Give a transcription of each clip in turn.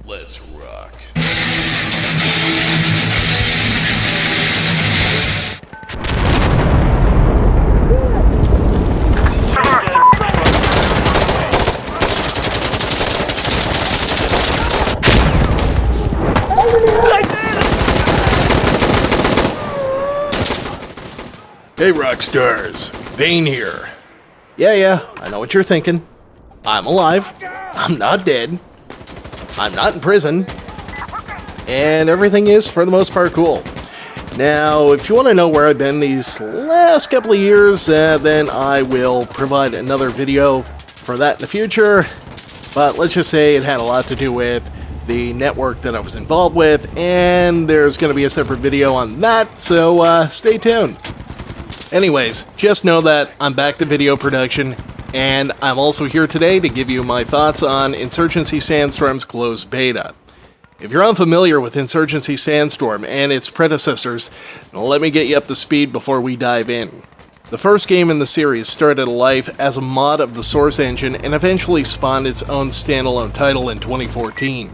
Let's rock. Hey rockstars, Vaine here. Yeah, I know what you're thinking. I'm alive, I'm not dead, I'm not in prison, and everything is, for the most part, cool. Now, if you want to know where I've been these last couple of years, then I will provide another video for that in the future, but let's just say it had a lot to do with the network that I was involved with, and there's going to be a separate video on that, so stay tuned. Anyways, just know that I'm back to video production, and I'm also here today to give you my thoughts on Insurgency Sandstorm's closed beta. If you're unfamiliar with Insurgency Sandstorm and its predecessors, let me get you up to speed before we dive in. The first game in the series started life as a mod of the source engine and eventually spawned its own standalone title in 2014.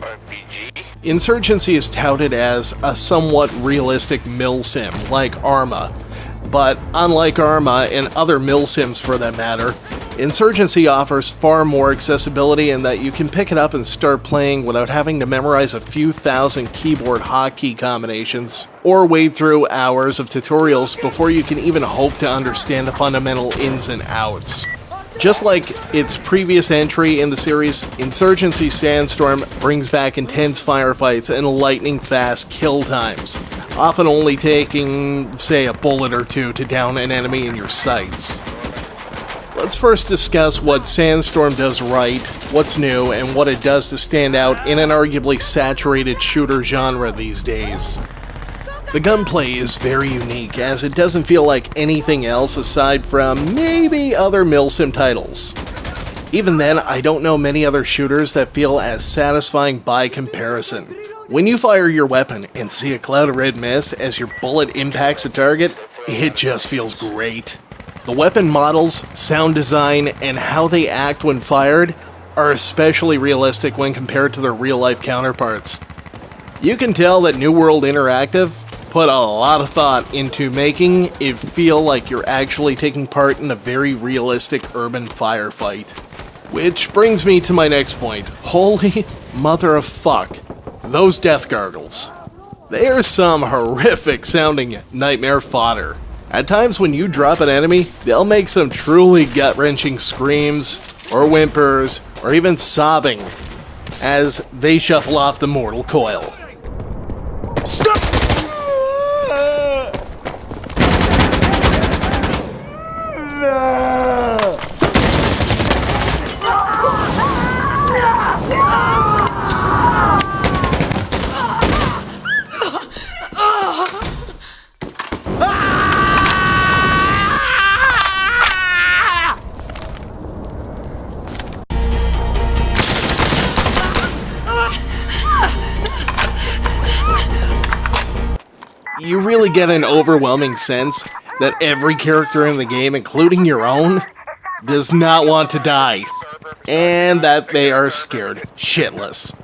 Insurgency is touted as a somewhat realistic mill sim, like Arma. But unlike Arma and other mill sims for that matter, Insurgency offers far more accessibility in that you can pick it up and start playing without having to memorize a few thousand keyboard hotkey combinations, or wade through hours of tutorials before you can even hope to understand the fundamental ins and outs. Just like its previous entry in the series, Insurgency Sandstorm brings back intense firefights and lightning-fast kill times, often only taking, say, a bullet or two to down an enemy in your sights. Let's first discuss what Sandstorm does right, what's new, and what it does to stand out in an arguably saturated shooter genre these days. The gunplay is very unique, as it doesn't feel like anything else aside from maybe other milsim titles. Even then, I don't know many other shooters that feel as satisfying by comparison. When you fire your weapon and see a cloud of red mist as your bullet impacts a target, it just feels great. The weapon models, sound design, and how they act when fired are especially realistic when compared to their real-life counterparts. You can tell that New World Interactive put a lot of thought into making it feel like you're actually taking part in a very realistic urban firefight. Which brings me to my next point. Holy mother of fuck. Those death gargles. They are some horrific sounding nightmare fodder. At times when you drop an enemy, they'll make some truly gut-wrenching screams, or whimpers, or even sobbing as they shuffle off the mortal coil. You really get an overwhelming sense that every character in the game, including your own, does not want to die, and that they are scared shitless.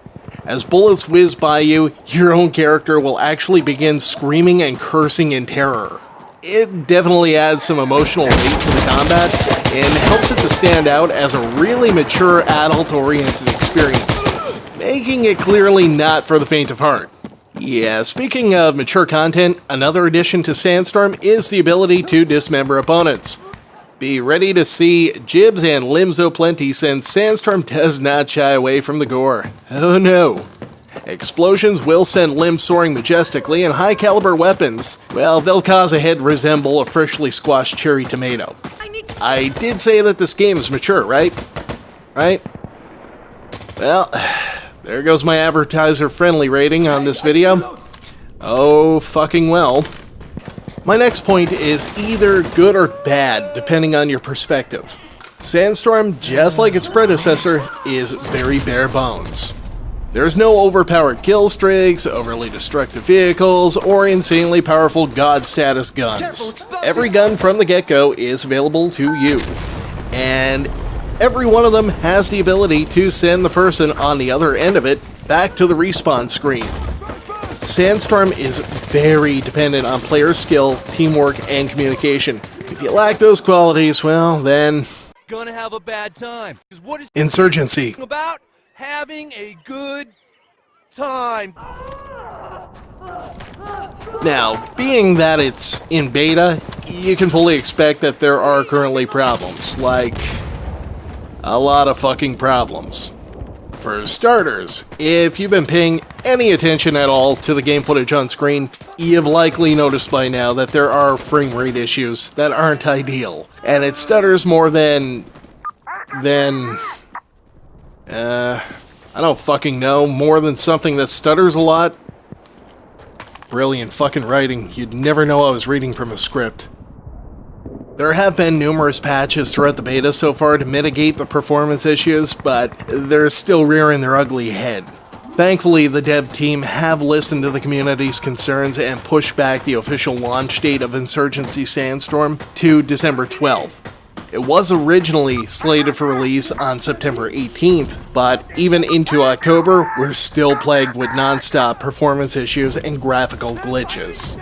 As bullets whiz by you, your own character will actually begin screaming and cursing in terror. It definitely adds some emotional weight to the combat, and helps it to stand out as a really mature, adult-oriented experience, making it clearly not for the faint of heart. Yeah, speaking of mature content, another addition to Sandstorm is the ability to dismember opponents. Be ready to see jibs and limbs aplenty since Sandstorm does not shy away from the gore. Oh no. Explosions will send limbs soaring majestically, and high-caliber weapons, well, they'll cause a head resemble a freshly squashed cherry tomato. I did say that this game is mature, right? Right? Well, there goes my advertiser-friendly rating on this video. Oh, fucking well. My next point is either good or bad, depending on your perspective. Sandstorm, just like its predecessor, is very bare bones. There's no overpowered kill streaks, overly destructive vehicles, or insanely powerful god status guns. Every gun from the get-go is available to you, and every one of them has the ability to send the person on the other end of it back to the respawn screen. Sandstorm is very dependent on player skill, teamwork, and communication. If you lack those qualities, well, then... gonna have a bad time. What is Insurgency about having a good time? Now, being that it's in beta, you can fully expect that there are currently problems. Like, a lot of fucking problems. For starters, if you've been paying any attention at all to the game footage on screen, you've likely noticed by now that there are frame rate issues that aren't ideal. And it stutters more than... I don't fucking know, more than something that stutters a lot. Brilliant fucking writing. You'd never know I was reading from a script. There have been numerous patches throughout the beta so far to mitigate the performance issues, but they're still rearing their ugly head. Thankfully, the dev team have listened to the community's concerns and pushed back the official launch date of Insurgency Sandstorm to December 12th. It was originally slated for release on September 18th, but even into October, we're still plagued with non-stop performance issues and graphical glitches.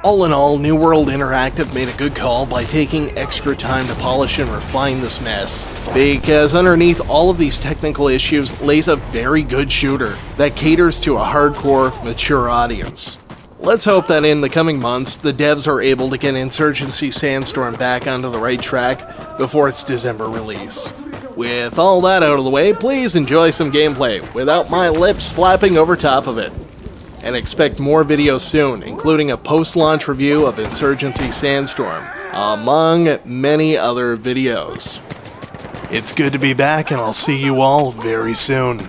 All in all, New World Interactive made a good call by taking extra time to polish and refine this mess, because underneath all of these technical issues lays a very good shooter that caters to a hardcore, mature audience. Let's hope that in the coming months, the devs are able to get Insurgency Sandstorm back onto the right track before its December release. With all that out of the way, please enjoy some gameplay without my lips flapping over top of it. And expect more videos soon, including a post-launch review of Insurgency Sandstorm, among many other videos. It's good to be back, and I'll see you all very soon.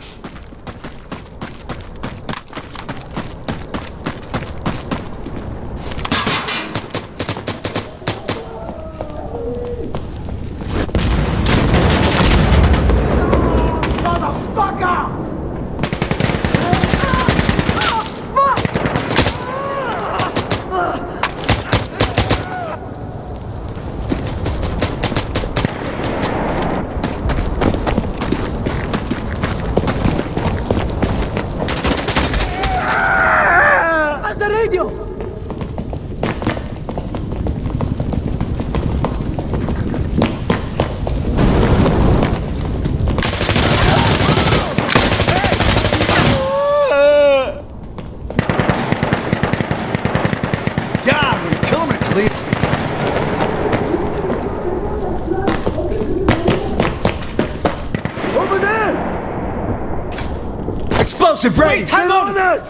Explosive ready! Time on this!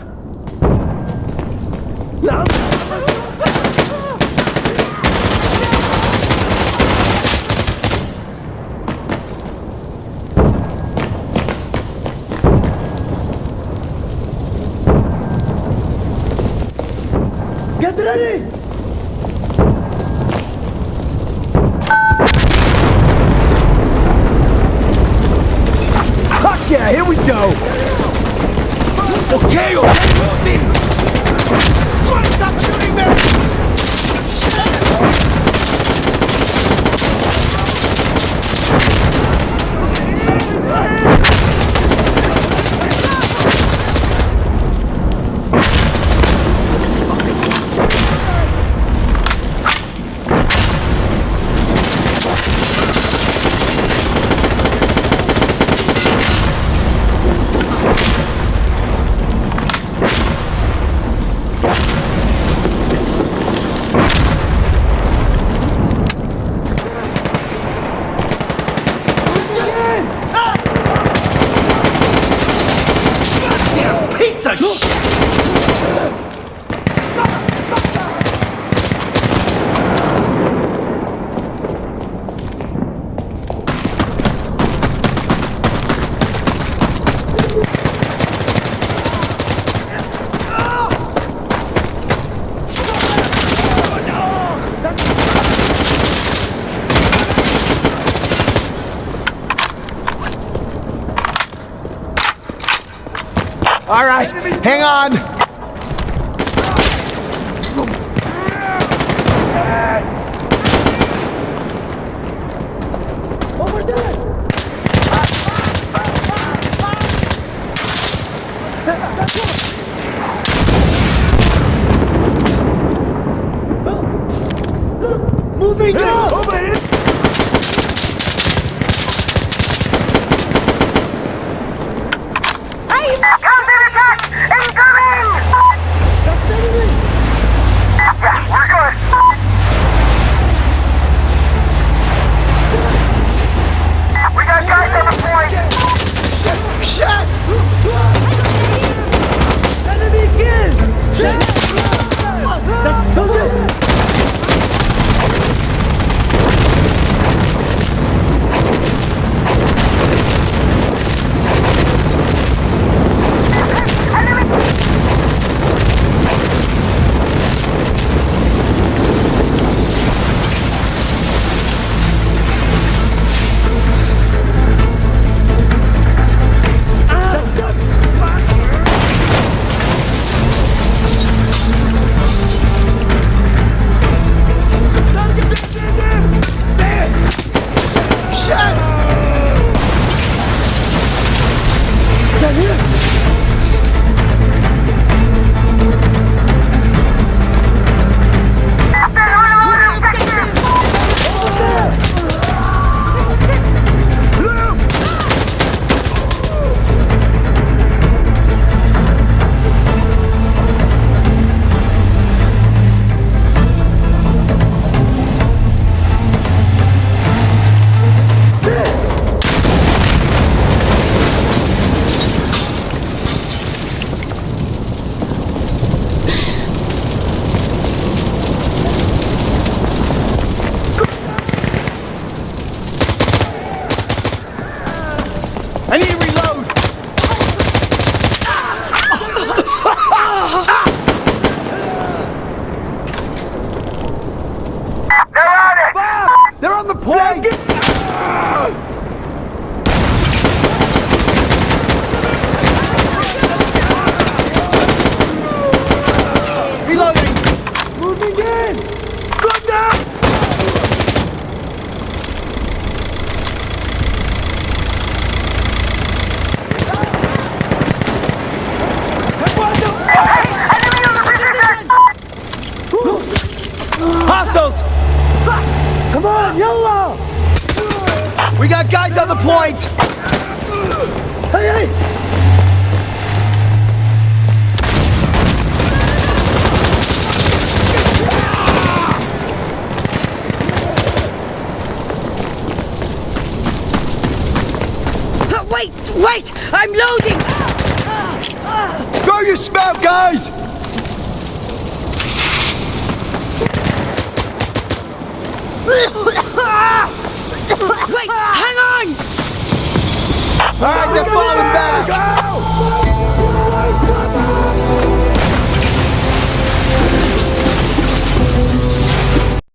Get ready! Fuck yeah, here we go! Okay, stop shooting there! All right, hang on. Over there. Moving up! Over here! Counterattack! Incoming! That's enemy! Yeah, we're good. We got guys on the point. Shit! Enemy again! That's it! I need to reload! They're on it! They're on the point! Reloading! Moving in! Good now! Enemy on the position! Hostiles! Come on, yellow! We got guys on the point! Hey, hey! Wait! I'm loading! Throw your spout, guys!